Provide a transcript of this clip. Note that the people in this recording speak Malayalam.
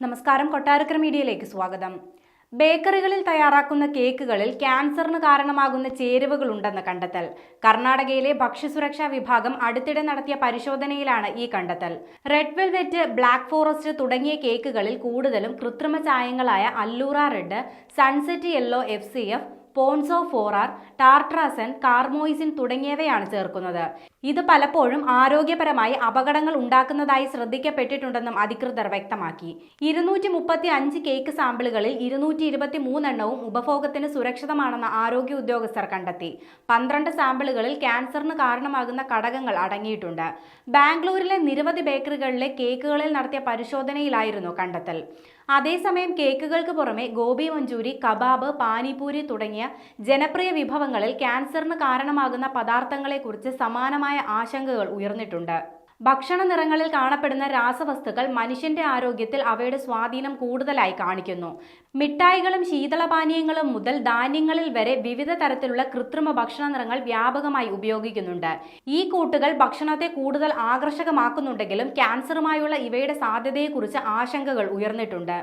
നമസ്കാരം, കൊട്ടാരക്കര മീഡിയയിലേക്ക് സ്വാഗതം. ബേക്കറികളിൽ തയ്യാറാക്കുന്ന കേക്കുകളിൽ ക്യാൻസറിന് കാരണമാകുന്ന ചേരുവകളുണ്ടെന്ന് കണ്ടെത്തൽ. കർണാടകയിലെ ഭക്ഷ്യസുരക്ഷാ വിഭാഗം അടുത്തിടെ നടത്തിയ പരിശോധനയിലാണ് ഈ കണ്ടെത്തൽ. റെഡ് വെൽവെറ്റ്, ബ്ലാക്ക് ഫോറസ്റ്റ് തുടങ്ങിയ കേക്കുകളിൽ കൂടുതലും കൃത്രിമ ചായങ്ങളായ allura red, sunset yellow, FCF, ponceau 4R, tartrazine, carmoisine തുടങ്ങിയവയാണ് ചേർക്കുന്നത്. ഇത് പലപ്പോഴും ആരോഗ്യപരമായി അപകടങ്ങൾ ഉണ്ടാക്കുന്നതായി ശ്രദ്ധിക്കപ്പെട്ടിട്ടുണ്ടെന്നും അധികൃതർ വ്യക്തമാക്കി. 235 കേക്ക് സാമ്പിളുകളിൽ 223 എണ്ണവും ഉപഭോഗത്തിന് സുരക്ഷിതമാണെന്ന് ആരോഗ്യ ഉദ്യോഗസ്ഥർ കണ്ടെത്തി. 12 സാമ്പിളുകളിൽ ക്യാൻസറിന് കാരണമാകുന്ന ഘടകങ്ങൾ അടങ്ങിയിട്ടുണ്ട്. ബാംഗ്ലൂരിലെ നിരവധി ബേക്കറികളിലെ കേക്കുകളിൽ നടത്തിയ പരിശോധനയിലായിരുന്നു കണ്ടെത്തൽ. അതേസമയം കേക്കുകൾക്ക് പുറമെ ഗോബി മഞ്ചൂരി, കബാബ്, പാനിപൂരി തുടങ്ങിയ ജനപ്രിയ വിഭവങ്ങളിൽ ക്യാൻസറിന് കാരണമാകുന്ന പദാർത്ഥങ്ങളെക്കുറിച്ച് സമാനമായ ആശങ്കകൾ ഉയർന്നിട്ടുണ്ട്. ഭക്ഷണ നിറങ്ങളിൽ കാണപ്പെടുന്ന രാസവസ്തുക്കൾ മനുഷ്യന്റെ ആരോഗ്യത്തിൽ അവയുടെ സ്വാധീനം കൂടുതലായി കാണിക്കുന്നു. മിഠായികളും ശീതളപാനീയങ്ങളും മുതൽ ധാന്യങ്ങളിൽ വരെ വിവിധ തരത്തിലുള്ള കൃത്രിമ ഭക്ഷണ നിറങ്ങൾ വ്യാപകമായി ഉപയോഗിക്കുന്നുണ്ട്. ഈ കൂട്ടുകൾ ഭക്ഷണത്തെ കൂടുതൽ ആകർഷകമാക്കുന്നുണ്ടെങ്കിലും ക്യാൻസറുമായുള്ള ഇവയുടെ സാധ്യതയെക്കുറിച്ച് ആശങ്കകൾ ഉയർന്നിട്ടുണ്ട്.